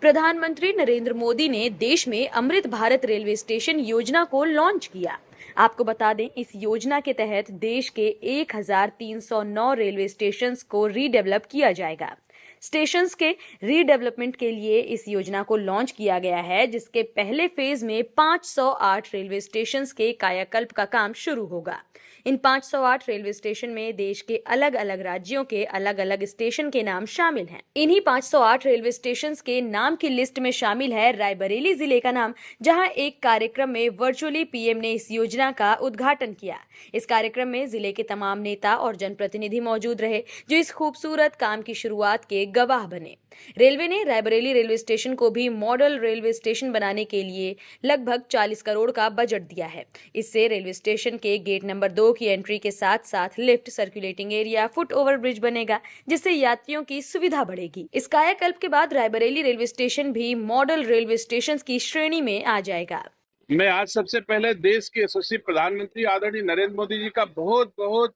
प्रधानमंत्री नरेंद्र मोदी ने देश में अमृत भारत रेलवे स्टेशन योजना को लॉन्च किया। आपको बता दें, इस योजना के तहत देश के 1309 रेलवे स्टेशंस को रीडेवलप किया जाएगा। स्टेशंस के रीडेवलपमेंट के लिए इस योजना को लॉन्च किया गया है, जिसके पहले फेज में 508 रेलवे स्टेशंस के कायाकल्प का काम शुरू होगा। इन 508 रेलवे स्टेशन में देश के अलग अलग राज्यों के अलग अलग स्टेशन के नाम शामिल हैं। इन्हीं 508 रेलवे स्टेशंस के नाम की लिस्ट में शामिल है रायबरेली जिले का नाम, जहां एक कार्यक्रम में वर्चुअली पीएम ने इस योजना का उद्घाटन किया। इस कार्यक्रम में जिले के तमाम नेता और जनप्रतिनिधि मौजूद रहे, जो इस खूबसूरत काम की शुरुआत के गवाह बने। रेलवे ने रायबरेली रेलवे स्टेशन को भी मॉडल रेलवे स्टेशन बनाने के लिए लगभग 40 करोड़ का बजट दिया है। इससे रेलवे स्टेशन के गेट नंबर 2 की एंट्री के साथ साथ lift, circulating area, foot over bridge बनेगा, जिससे यात्रियों की सुविधा बढ़ेगी। इस कायाकल्प के बाद रायबरेली रेलवे स्टेशन भी मॉडल रेलवे स्टेशन की श्रेणी में आ जाएगा। मैं आज सबसे पहले देश के यशस्वी प्रधानमंत्री आदरणीय नरेंद्र मोदी जी का बहुत बहुत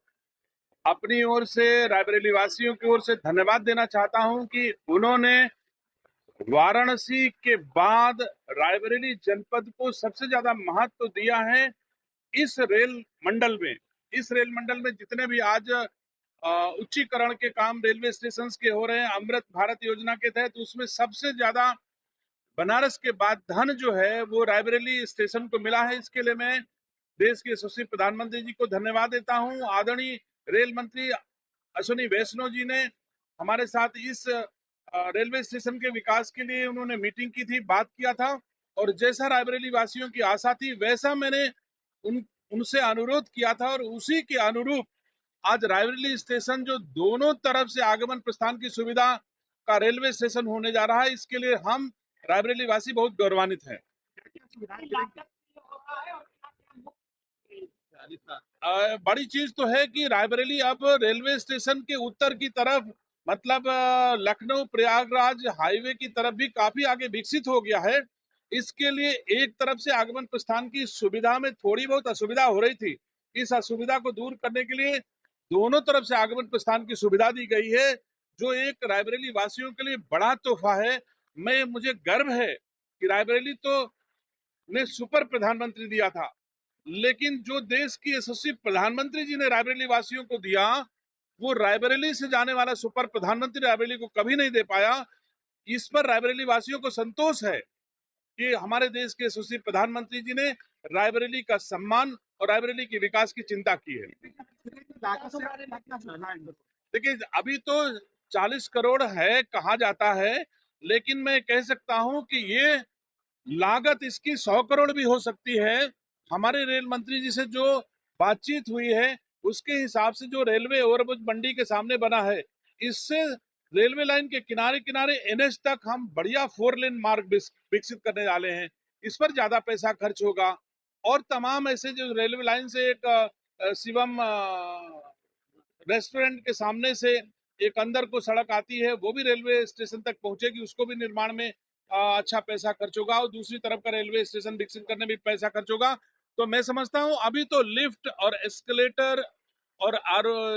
अपनी ओर से, रायबरेली वासियों की ओर से धन्यवाद देना चाहता हूं कि उन्होंने वाराणसी के बाद रायबरेली जनपद को सबसे ज्यादा महत्व दिया है। इस रेल मंडल में जितने भी आज उच्चीकरण के काम रेलवे स्टेशन के हो रहे हैं अमृत भारत योजना के तहत, उसमें सबसे ज्यादा बनारस के बाद धन जो है वो रायबरेली स्टेशन को मिला है। इसके लिए मैं देश के यशस्वी प्रधानमंत्री जी को धन्यवाद देता हूं। आदरणीय रेल मंत्री अश्विनी वैष्णव जी ने हमारे साथ इस रेलवे स्टेशन के विकास के लिए उन्होंने मीटिंग की थी, बात किया था, और जैसा रायबरेली वासियों की आशा थी वैसा मैंने उनसे अनुरोध किया था, और उसी के अनुरूप आज रायबरेली स्टेशन जो दोनों तरफ से आगमन प्रस्थान की सुविधा का रेलवे स्टेशन होने जा रहा है, इसके लिए हम रायबरेली वासी बहुत गौरवान्वित हैं। बड़ी चीज तो है कि रायबरेली अब रेलवे स्टेशन के उत्तर की तरफ, मतलब लखनऊ प्रयागराज हाईवे की तरफ भी काफी आगे विकसित हो गया है। इसके लिए एक तरफ से आगमन प्रस्थान की सुविधा में थोड़ी बहुत असुविधा हो रही थी। इस असुविधा को दूर करने के लिए दोनों तरफ से आगमन प्रस्थान की सुविधा दी गई है, जो एक रायबरेली वासियों के लिए बड़ा तोहफा है। मुझे गर्व है कि रायबरेली तो ने सुपर प्रधानमंत्री दिया था, लेकिन जो देश की यशस्वी प्रधानमंत्री जी ने रायबरेली वासियों को दिया, वो रायबरेली से जाने वाला सुपर प्रधानमंत्री रायबरेली को कभी नहीं दे पाया। इस पर रायबरेली वासियों को संतोष है कि हमारे देश के यशस्वी प्रधानमंत्री जी ने रायबरेली का सम्मान और रायबरेली के विकास की चिंता की है। देखिए, अभी तो 40 करोड़ है कहा जाता है, लेकिन मैं कह सकता हूं कि ये लागत इसकी 100 करोड़ भी हो सकती है। हमारे रेल मंत्री जी से जो बातचीत हुई है, उसके हिसाब से जो रेलवे ओवरब्रिज मंडी के सामने बना है, इससे रेलवे लाइन के किनारे किनारे एनएच तक हम बढ़िया 4 लेन मार्ग विकसित करने वाले हैं। इस पर ज्यादा पैसा खर्च होगा, और तमाम ऐसे जो रेलवे लाइन से एक शिवम रेस्टोरेंट के सामने से एक अंदर को सड़क आती है, वो भी रेलवे स्टेशन तक पहुंचेगी, उसको भी निर्माण में अच्छा पैसा खर्च होगा, और दूसरी तरफ का रेलवे स्टेशन विकसित करने में पैसा खर्च होगा। तो मैं समझता हूं अभी तो लिफ्ट और एस्केलेटर और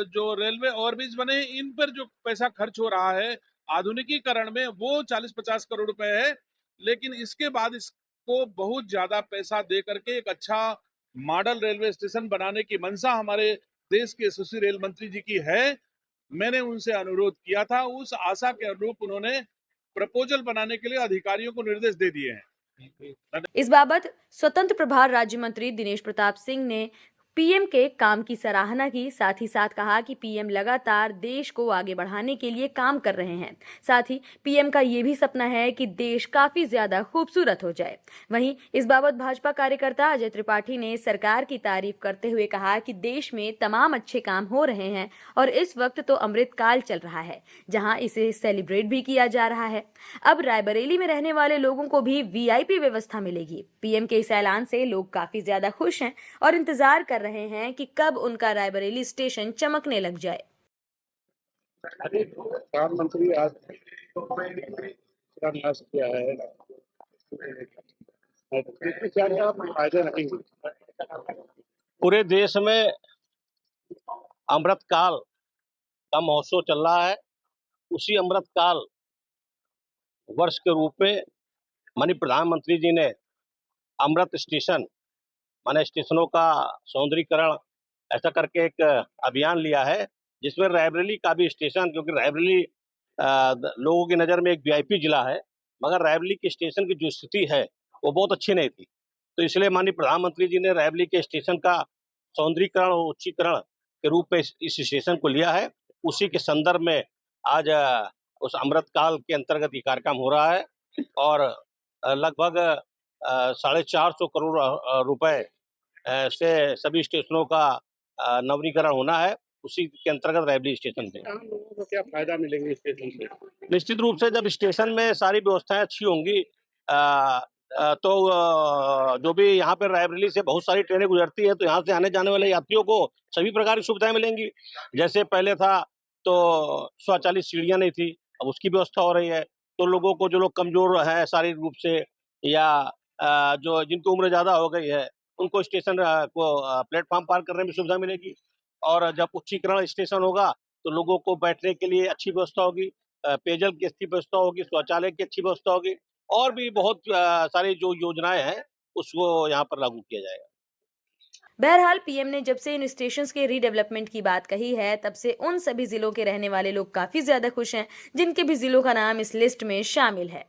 जो रेलवे ओवरब्रिज बने, इन पर जो पैसा खर्च हो रहा है आधुनिकीकरण में, वो 40-50 करोड़ रुपए है। लेकिन इसके बाद इसको बहुत ज्यादा पैसा दे करके एक अच्छा मॉडल रेलवे स्टेशन बनाने की मंशा हमारे देश के यशस्वी रेल मंत्री जी की है। मैंने उनसे अनुरोध किया था, उस आशा के अनुरूप उन्होंने प्रपोजल बनाने के लिए अधिकारियों को निर्देश दे दिए हैं। इस बाबत स्वतंत्र प्रभार राज्य मंत्री दिनेश प्रताप सिंह ने पीएम के काम की सराहना की। साथ ही साथ कहा कि पीएम लगातार देश को आगे बढ़ाने के लिए काम कर रहे हैं। साथ ही पीएम का ये भी सपना है कि देश काफी ज्यादा खूबसूरत हो जाए। वहीं इस बाबत भाजपा कार्यकर्ता अजय त्रिपाठी ने सरकार की तारीफ करते हुए कहा कि देश में तमाम अच्छे काम हो रहे हैं, और इस वक्त तो अमृत काल चल रहा है, जहां इसे सेलिब्रेट भी किया जा रहा है। अब रायबरेली में रहने वाले लोगों को भी वीआईपी व्यवस्था मिलेगी। पीएम के इस ऐलान से लोग काफी ज्यादा खुश हैं और इंतजार कर रहे हैं कि कब उनका रायबरेली स्टेशन चमकने लग जाए। प्रधानमंत्री आज शिलान्यास किया है, क्या क्या फायदे रहेंगे? पूरे देश में अमृत काल का महोत्सव चल रहा है। उसी अमृत काल वर्ष के रूप में माननीय प्रधानमंत्री जी ने अमृत स्टेशन माने स्टेशनों का सौंदर्यीकरण ऐसा करके एक अभियान लिया है, जिसमें रायबरेली का भी स्टेशन, क्योंकि रायबरेली लोगों की नज़र में एक वीआईपी जिला है, मगर रायबरेली के स्टेशन की जो स्थिति है वो बहुत अच्छी नहीं थी। तो इसलिए माननीय प्रधानमंत्री जी ने रायबरेली के स्टेशन का सौंदर्यीकरण और उच्चीकरण के रूप में इस स्टेशन को लिया है। उसी के संदर्भ में आज उस अमृतकाल के अंतर्गत ये कार्यक्रम हो रहा है और लगभग 450 करोड़ रुपए से सभी स्टेशनों का नवीनीकरण होना है। उसी के अंतर्गत रायबरेली स्टेशन पे आम लोगों को क्या फायदा मिलेंगे स्टेशन से? निश्चित रूप से जब स्टेशन में सारी व्यवस्थाएं अच्छी होंगी तो जो भी यहाँ पे रायबरेली से बहुत सारी ट्रेनें गुजरती है, तो यहाँ से आने जाने वाले यात्रियों को सभी प्रकार की सुविधाएं मिलेंगी। जैसे पहले था तो स्वचालित सीढ़ियां नहीं थी, अब उसकी व्यवस्था हो रही है। तो लोगों को, जो लोग कमजोर हैं शारीरिक रूप से या जो जिनकी उम्र ज्यादा हो गई है, उनको स्टेशन प्लेटफॉर्म पार करने में सुविधा मिलेगी। और जब उच्चीकरण स्टेशन होगा तो लोगों को बैठने के लिए अच्छी व्यवस्था होगी, पेयजल की अच्छी व्यवस्था होगी, शौचालय की अच्छी व्यवस्था होगी और भी बहुत सारी जो योजनाएं हैं उसको यहाँ पर लागू किया जाएगा। बहरहाल पीएम ने जब से इन स्टेशंस के रीडेवलपमेंट की बात कही है, तब से उन सभी जिलों के रहने वाले लोग काफी ज्यादा खुश हैं जिनके भी जिलों का नाम इस लिस्ट में शामिल है।